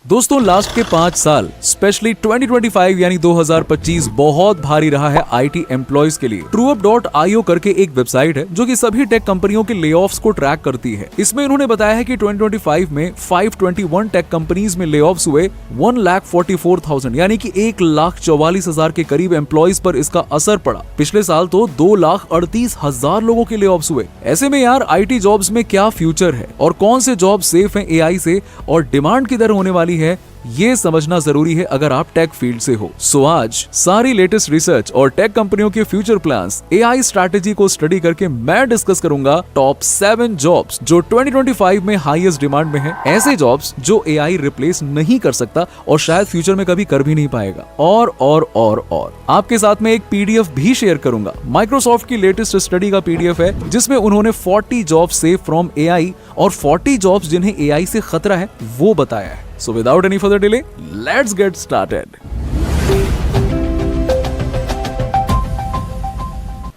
दोस्तों लास्ट के 5 साल स्पेशली 2025 यानी 2025 बहुत भारी रहा है आईटी एम्प्लॉयज के लिए। trueup.io करके एक वेबसाइट है जो कि सभी टेक कंपनियों के लेऑफ्स को ट्रैक करती है। इसमें इन्होंने बताया है कि 2025 में 521 टेक कंपनीज में लेऑफ्स हुए 1,44,000 यानी कि 1,44,000 के करीब एम्प्लॉयज पर इसका असर पड़ा। पिछले साल तो 2,38,000 लोगों के लेऑफ्स हुए। ऐसे में यार आईटी जॉब्स में क्या फ्यूचर है और कौन से जॉब सेफ हैं एआई से और डिमांड किधर होने वाली है, ये समझना जरूरी है अगर आप टेक फील्ड से हो। सो आज सारी लेटेस्ट रिसर्च और टेक कंपनियों के फ्यूचर प्लान्स, एआई स्ट्रैटेजी को स्टडी करके मैं डिस्कस करूंगा टॉप 7 जॉब्स जो 2025 में हाईएस्ट डिमांड में है। ऐसे जॉब्स जो एआई रिप्लेस नहीं कर सकता और शायद फ्यूचर में कभी कर भी नहीं पाएगा। और आपके साथ में एक पीडीएफ भी शेयर करूंगा। माइक्रोसॉफ्ट की लेटेस्ट स्टडी का पीडीएफ है जिसमें उन्होंने 40 जॉब्स सेफ फ्रॉम एआई और 40 जॉब्स जिन्हें एआई से खतरा है वो बताया है। So without any further delay, let's get started.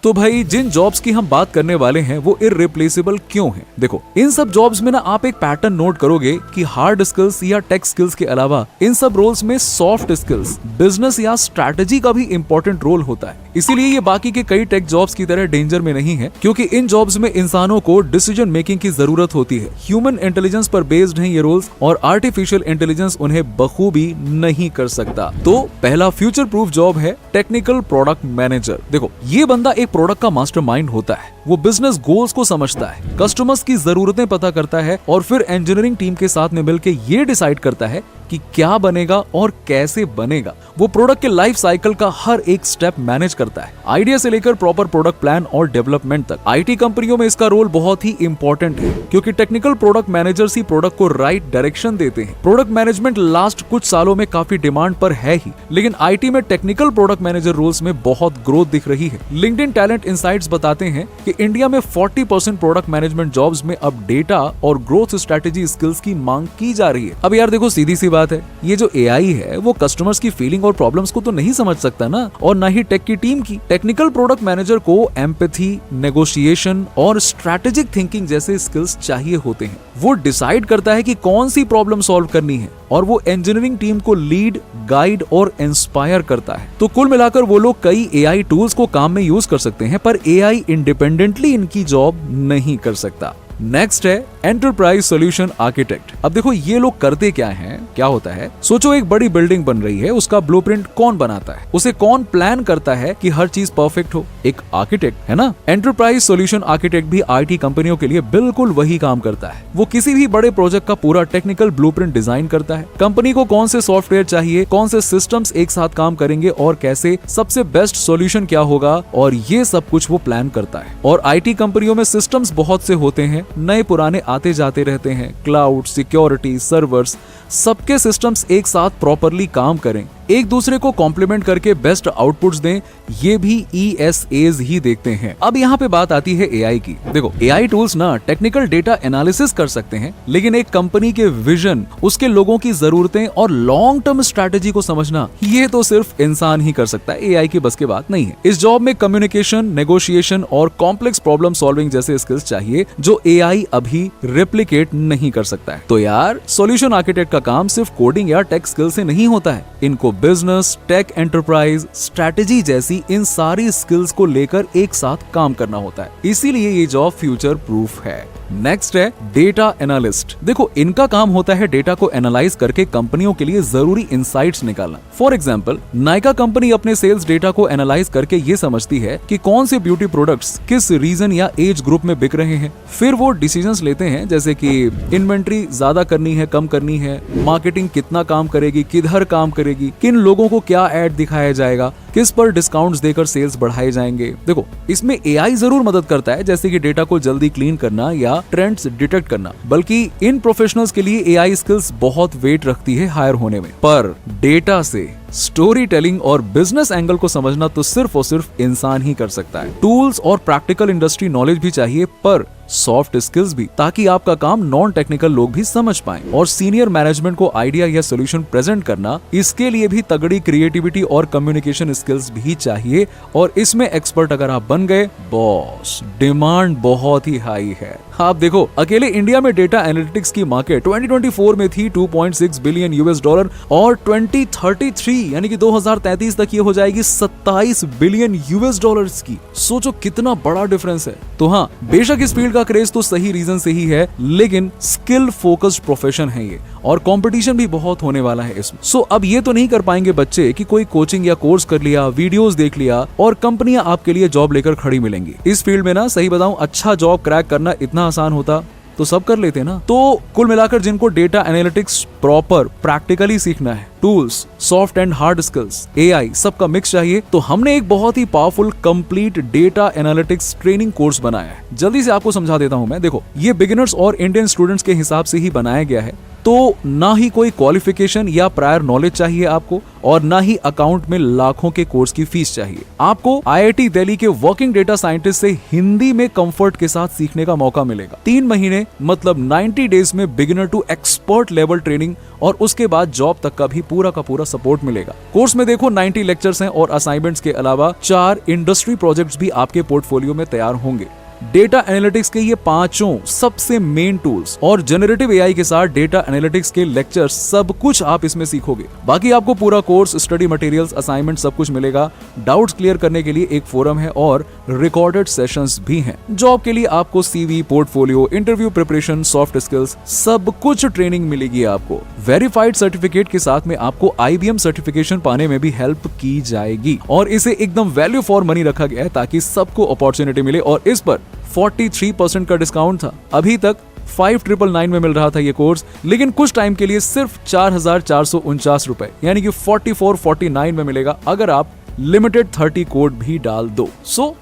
तो भाई जिन जॉब्स की हम बात करने वाले हैं वो इररिप्लेसेबल क्यों हैं? देखो इन सब जॉब्स में ना आप एक पैटर्न नोट करोगे कि हार्ड स्किल्स या टेक स्किल्स के अलावा इन सब रोल्स में सॉफ्ट स्किल्स, बिजनेस या स्ट्रैटेजी का भी इंपॉर्टेंट रोल होता है। इसीलिए ये बाकी के कई टेक जॉब्स की तरह डेंजर में नहीं है, क्योंकि इन जॉब्स में इंसानों को डिसीजन मेकिंग की जरूरत होती है। ह्यूमन इंटेलिजेंस पर बेस्ड हैं ये रोल्स और आर्टिफिशियल इंटेलिजेंस उन्हें बखूबी नहीं कर सकता। तो पहला फ्यूचर प्रूफ जॉब है टेक्निकल प्रोडक्ट मैनेजर। देखो ये बंदा एक प्रोडक्ट का मास्टरमाइंड होता है। वो बिजनेस गोल्स को समझता है, कस्टमर्स की जरूरतें पता करता है और फिर इंजीनियरिंग टीम के साथ में मिलकर ये डिसाइड करता है कि क्या बनेगा और कैसे बनेगा। वो प्रोडक्ट के लाइफ साइकिल का हर एक स्टेप मैनेज करता है, आइडिया से लेकर प्रॉपर प्रोडक्ट प्लान और डेवलपमेंट तक। आईटी कंपनियों में इसका रोल बहुत ही इंपॉर्टेंट है, क्योंकि टेक्निकल प्रोडक्ट मैनेजर्स ही प्रोडक्ट को राइट डायरेक्शन देते हैं। प्रोडक्ट मैनेजमेंट लास्ट कुछ सालों में काफी डिमांड पर है ही, लेकिन आईटी में टेक्निकल प्रोडक्ट मैनेजर रोल्स में बहुत ग्रोथ दिख रही है। लिंक्डइन टैलेंट इनसाइट्स बताते हैं कि इंडिया में 40% प्रोडक्ट मैनेजमेंट जॉब्स में अब डेटा और ग्रोथ स्ट्रेटेजी स्किल्स की मांग की जा रही है। अब यार देखो सीधी सी बात है, ये जो एआई है वो कस्टमर्स की फीलिंग और प्रॉब्लम्स को तो नहीं समझ सकता ना, और ना ही टेक की टीम की। टेक्निकल प्रोडक्ट मैनेजर को एम्पैथी, नेगोशिएशन और स्ट्रैटेजिक थिंकिंग जैसे स्किल्स चाहिए होते हैं। वो डिसाइड करता है कि कौन सी प्रॉब्लम सॉल्व करनी है और वो इंजीनियरिंग टीम को लीड, गाइड और इंस्पायर करता है। तो कुल मिलाकर वो लोग कई एआई टूल्स को काम में यूज कर सकते हैं, पर एआई इंडिपेंडेंटली इनकी जॉब नहीं कर सकता। नेक्स्ट है एंटरप्राइज सॉल्यूशन आर्किटेक्ट। अब देखो ये लोग करते क्या हैं, क्या होता है, सोचो एक बड़ी बिल्डिंग बन रही है, उसका ब्लूप्रिंट कौन बनाता है, उसे कौन प्लान करता है कि हर चीज परफेक्ट हो? एक आर्किटेक्ट है ना। एंटरप्राइज सॉल्यूशन आर्किटेक्ट भी आईटी कंपनियों के लिए बिल्कुल वही काम करता है। वो किसी भी बड़े प्रोजेक्ट का पूरा टेक्निकल ब्लूप्रिंट डिजाइन करता है। कंपनी को कौन से सॉफ्टवेयर चाहिए, कौन से सिस्टम्स एक साथ काम करेंगे और कैसे सबसे बेस्ट सॉल्यूशन क्या होगा, और ये सब कुछ वो प्लान करता है। और आईटी कंपनियों में सिस्टम्स बहुत से होते हैं, नए पुराने आते जाते रहते हैं। क्लाउड, सिक्योरिटी, सर्वर्स, सबके सिस्टम्स एक साथ प्रॉपरली काम करें, एक दूसरे को कॉम्प्लीमेंट करके बेस्ट आउटपुट्स दें, ये भी ESAs ही देखते हैं। अब यहाँ पे बात आती है एआई की। देखो एआई टूल्स ना टेक्निकल डेटा एनालिसिस कर सकते हैं, लेकिन एक कंपनी के विजन, उसके लोगों की जरूरतें और लॉन्ग टर्म स्ट्रैटेजी को समझना, ये तो सिर्फ इंसान ही कर सकता है, एआई की बस की बात नहीं है। इस जॉब में कम्युनिकेशन, नेगोशिएशन और कॉम्प्लेक्स प्रॉब्लम सॉल्विंग जैसे स्किल्स चाहिए जो एआई अभी रेप्लिकेट नहीं कर सकता है। तो यार सॉल्यूशन आर्किटेक्ट का काम सिर्फ कोडिंग या टेक स्किल से नहीं होता है। इनको बिजनेस, टेक, एंटरप्राइज, स्ट्रैटेजी जैसी इन सारी स्किल्स को लेकर एक साथ काम करना होता है। इसीलिए ये जॉब फ्यूचर प्रूफ है। नेक्स्ट है डेटा एनालिस्ट। देखो इनका काम होता है डेटा को एनालाइज करके कंपनियों के लिए जरूरी इंसाइट्स निकालना। फॉर एग्जांपल नायका कंपनी अपने सेल्स डेटा को एनालाइज करके ये समझती है कि कौन से ब्यूटी प्रोडक्ट्स किस रीजन या एज ग्रुप में बिक रहे हैं। फिर वो डिसीजंस लेते हैं, जैसे कि इन्वेंट्री ज्यादा करनी है, कम करनी है, मार्केटिंग कितना काम करेगी, किधर काम करेगी, किन लोगों को क्या ऐड दिखाया जाएगा, किस पर डिस्काउंट्स देकर सेल्स बढ़ाए जाएंगे। देखो इसमें एआई जरूर मदद करता है, जैसे कि डेटा को जल्दी क्लीन करना या ट्रेंड्स डिटेक्ट करना, बल्कि इन प्रोफेशनल्स के लिए एआई स्किल्स बहुत वेट रखती है हायर होने में। पर डेटा से स्टोरी टेलिंग और बिजनेस एंगल को समझना तो सिर्फ और सिर्फ इंसान ही कर सकता है। टूल्स और प्रैक्टिकल इंडस्ट्री नॉलेज भी चाहिए, पर सॉफ्ट स्किल्स भी, ताकि आपका काम नॉन टेक्निकल लोग भी समझ पाएं। और सीनियर मैनेजमेंट को आइडिया या सोल्यूशन प्रेजेंट करना, इसके लिए भी तगड़ी क्रिएटिविटी और कम्युनिकेशन स्किल्स भी चाहिए। और इसमें एक्सपर्ट अगर आप बन गए, बॉस डिमांड बहुत ही हाई है। आप देखो, अकेले इंडिया में डेटा एनालिटिक्स की मार्केट 2024 में थी 2.6 बिलियन यूएस डॉलर और 2033 यानी कि 2033 तक ये हो जाएगी 27 बिलियन यूएस डॉलर्स की। सोचो कितना बड़ा डिफरेंस है। तो हाँ, बेशक इस फील्ड का क्रेज तो सही रीजन से ही है, लेकिन स्किल फोकस्ड प्रोफेशन है ये और कंपटीशन भी बहुत होने वाला है इसमें। सो अब ये तो नहीं कर पाएंगे बच्चे कि कोई कोचिंग या कोर्स कर लिया, वीडियोस देख लिया और कंपनियां आपके लिए जॉब लेकर खड़ी मिलेंगी। इस फील्ड में ना सही बताऊं, अच्छा जॉब क्रैक करना इतना आसान होता तो सब कर लेते ना। तो कुल मिलाकर जिनको डेटा एनालिटिक्स प्रॉपर प्रैक्टिकली सीखना है, tools, soft and hard skills, AI सबका मिक्स चाहिए, तो हमने एक बहुत ही powerful complete data analytics training course बनाया है। जल्दी से आपको समझा देता हूं मैं। देखो, ये बिगिनर्स और इंडियन स्टूडेंट्स के हिसाब से ही बनाया गया है, तो ना ही कोई क्वालिफिकेशन या प्रायर नॉलेज चाहिए आपको और ना ही अकाउंट में लाखों के कोर्स की फीस चाहिए। आपको आईआईटी दिल्ली के वर्किंग डेटा साइंटिस्ट से हिंदी में कंफर्ट के साथ सीखने का मौका मिलेगा। 3 महीने मतलब 90 डेज में beginner to expert level training और उसके बाद जॉब तक का भी पूरा का पूरा सपोर्ट मिलेगा। कोर्स में देखो 90 लेक्चर्स हैं और असाइनमेंट्स के अलावा 4 इंडस्ट्री प्रोजेक्ट्स भी आपके पोर्टफोलियो में तैयार होंगे। डेटा एनालिटिक्स के ये 5 सबसे मेन टूल्स और जनरेटिव एआई के साथ डेटा एनालिटिक्स के लेक्चर सब कुछ आप इसमें सीखोगे। बाकी आपको पूरा कोर्स, स्टडी मटेरियल्स, असाइनमेंट सब कुछ मिलेगा। डाउट्स क्लियर करने के लिए एक फोरम है और रिकॉर्डेड सेशंस भी हैं। जॉब के लिए आपको CV, portfolio, interview preparation, soft skills सब कुछ ट्रेनिंग मिलेगी आपको। वेरीफाइड सर्टिफिकेट के साथ में आपको IBM सर्टिफिकेशन पाने में भी हेल्प की जाएगी और इसे एकदम वैल्यू फॉर मनी रखा गया है ताकि सबको अपॉर्चुनिटी मिले और इस पर 43% का डिस्काउंट था। अभी तक 5999 में मिल रहा था ये कोर्स, लेकिन कुछ टाइम के लिए सिर्फ 4449 रुपए यानी कि 4449 में मिलेगा अगर आप लिमिटेड 30 कोड भी डाल दो।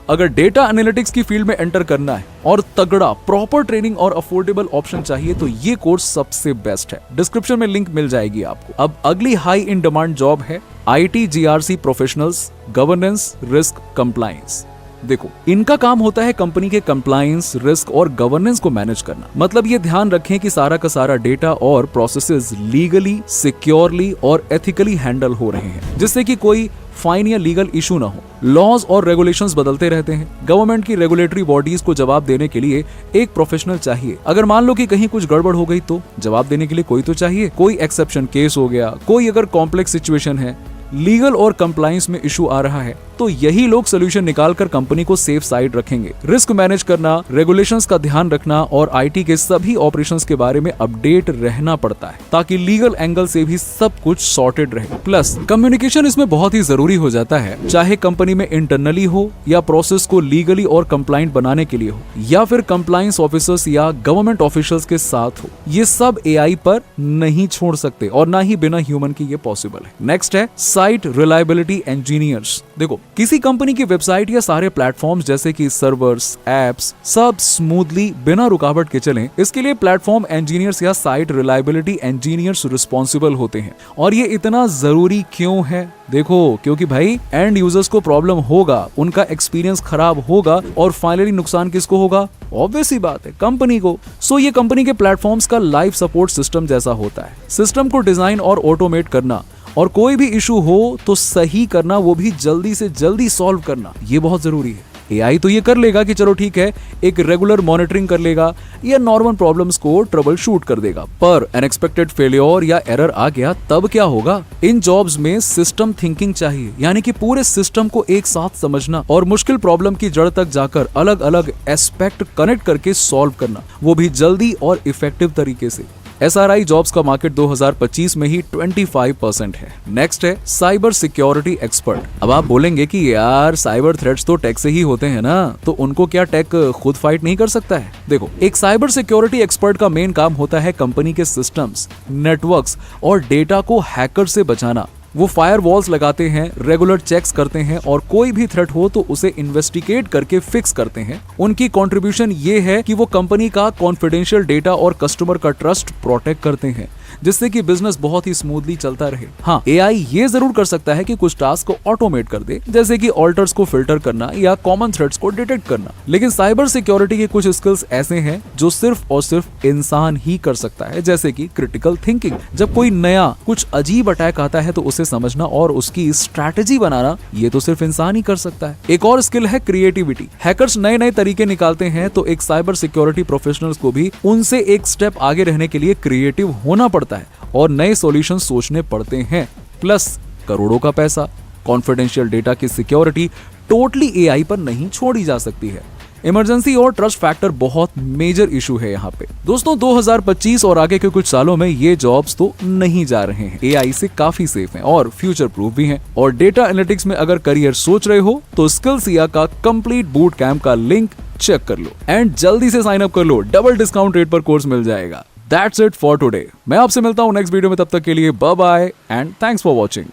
अगर डेटा एनालिटिक्स की फील्ड में एंटर करना है और तगड़ा प्रॉपर ट्रेनिंग और अफोर्डेबल ऑप्शन चाहिए तो ये कोर्स सबसे बेस्ट है। डिस्क्रिप्शन में लिंक मिल जाएगी आपको। अब अगली हाई इन डिमांड जॉब है IT GRC professionals, governance, risk, compliance. देखो, इनका काम होता है कंपनी के कंप्लायंस, रिस्क और गवर्नेंस को मैनेज करना। मतलब ये ध्यान रखें कि सारा का सारा डेटा और प्रोसेसेस लीगली, सिक्योरली और एथिकली हैंडल हो रहे हैं, जिससे कि कोई फाइन या लीगल इशू ना हो। लॉज और रेगुलेशंस बदलते रहते हैं। गवर्नमेंट की रेगुलेटरी बॉडीज को जवाब देने के लिए एक प्रोफेशनल चाहिए। अगर मान लो कि कहीं कुछ गड़बड़ हो गई तो जवाब देने के लिए कोई तो चाहिए। कोई एक्सेप्शन केस हो गया, कोई अगर कॉम्प्लेक्स सिचुएशन है, लीगल और कंप्लायंस में इशू आ रहा है, तो यही लोग सोल्यूशन निकालकर कंपनी को सेफ साइड रखेंगे। रिस्क मैनेज करना, रेगुलेशंस का ध्यान रखना और IT के सभी ऑपरेशंस के बारे में अपडेट रहना पड़ता है ताकि लीगल एंगल से भी सब कुछ सॉर्टेड रहे। प्लस कम्युनिकेशन इसमें बहुत ही जरूरी हो जाता है, चाहे कंपनी में इंटरनली हो या प्रोसेस को लीगली और कंप्लायंट बनाने के लिए हो या फिर कंप्लायंस ऑफिसर्स या गवर्नमेंट ऑफिशियल्स के साथ हो। ये सब AI पर नहीं छोड़ सकते और ना ही बिना ह्यूमन के ये पॉसिबल है। नेक्स्ट है साइट रिलायबिलिटी इंजीनियर्स। देखो, किसी कंपनी की वेबसाइट या सारे प्लेटफॉर्म्स जैसे कि सर्वर्स, एप्स सब स्मूथली बिना रुकावट के चलें, इसके लिए प्लेटफॉर्म इंजीनियर्स या साइट रिलायबिलिटी इंजीनियर्स रिस्पॉन्सिबल होते हैं। और ये इतना जरूरी क्यों है? देखो, क्योंकि भाई एंड यूजर्स को प्रॉब्लम होगा, उनका एक्सपीरियंस खराब होगा और फाइनली नुकसान किसको होगा? ऑब्वियस ही बात है, कंपनी को। ये कंपनी के प्लेटफॉर्म्स का लाइफ सपोर्ट सिस्टम जैसा होता है। सिस्टम को डिजाइन और ऑटोमेट करना और कोई भी इशू हो तो सही करना, वो भी जल्दी से जल्दी सॉल्व करना, ये बहुत जरूरी है। AI तो ये कर लेगा कि चलो ठीक है, एक रेगुलर मॉनिटरिंग कर लेगा या नॉर्मल प्रॉब्लम्स को ट्रबल शूट कर देगा, पर अनएक्सपेक्टेड फेलियर या एरर आ गया तब क्या होगा? इन जॉब्स में सिस्टम थिंकिंग चाहिए, यानी कि पूरे सिस्टम को एक साथ समझना और मुश्किल प्रॉब्लम की जड़ तक जाकर अलग अलग एस्पेक्ट कनेक्ट करके सॉल्व करना, वो भी जल्दी और इफेक्टिव तरीके से। SRI जॉब्स का मार्केट 2025 में ही 25% है। नेक्स्ट है साइबर सिक्योरिटी एक्सपर्ट। अब आप बोलेंगे कि यार साइबर थ्रेट्स तो टेक से ही होते हैं ना, तो उनको क्या टेक खुद फाइट नहीं कर सकता है? देखो, एक साइबर सिक्योरिटी एक्सपर्ट का मेन काम होता है कंपनी के सिस्टम्स, नेटवर्क्स और डेटा को हैकर से बचाना। वो फायरवॉल्स लगाते हैं, रेगुलर चेक्स करते हैं और कोई भी थ्रेट हो तो उसे इन्वेस्टिगेट करके फिक्स करते हैं। उनकी कंट्रीब्यूशन ये है कि वो कंपनी का कॉन्फिडेंशियल डेटा और कस्टमर का ट्रस्ट प्रोटेक्ट करते हैं। जिससे कि बिजनेस बहुत ही स्मूथली चलता रहे। हाँ, एआई ये जरूर कर सकता है कि कुछ टास्क को ऑटोमेट कर दे, जैसे कि ऑल्टर्स को फिल्टर करना या कॉमन थ्रेड्स को डिटेक्ट करना। लेकिन साइबर सिक्योरिटी के कुछ स्किल्स ऐसे हैं जो सिर्फ और सिर्फ इंसान ही कर सकता है, जैसे कि क्रिटिकल थिंकिंग। जब कोई नया कुछ अजीब अटैक आता है तो उसे समझना और उसकी स्ट्रैटेजी बनाना ये तो सिर्फ इंसान ही कर सकता है। एक और स्किल है क्रिएटिविटी। हैकर्स नए नए तरीके निकालते हैं तो एक साइबर सिक्योरिटी प्रोफेशनल्स को भी उनसे एक स्टेप आगे रहने के लिए क्रिएटिव होना पड़ता है और नए सॉल्यूशन सोचने पड़ते हैं। प्लस करोड़ों का पैसा। कॉन्फिडेंशियल डेटा की सिक्योरिटी टोटली एआई पर नहीं छोड़ी जा सकती है। इमरजेंसी और ट्रस्ट फैक्टर बहुत मेजर इशू है यहाँ पे। दोस्तों 2025 और आगे के कुछ सालों में ये जॉब्स तो नहीं जा रहे हैं, एआई से काफी सेफ हैं और फ्यूचर प्रूफ भी हैं। और डेटा एनालिटिक्स में अगर करियर सोच रहे हो तो स्किल्सिया का कंप्लीट बूट कैंप का लिंक चेक कर लो एंड जल्दी से साइन अप कर लो, डबल डिस्काउंट रेट पर कोर्स मिल जाएगा। That's it for today. मैं आपसे मिलता हूँ नेक्स्ट वीडियो में, तब तक के लिए bye bye and thanks for watching.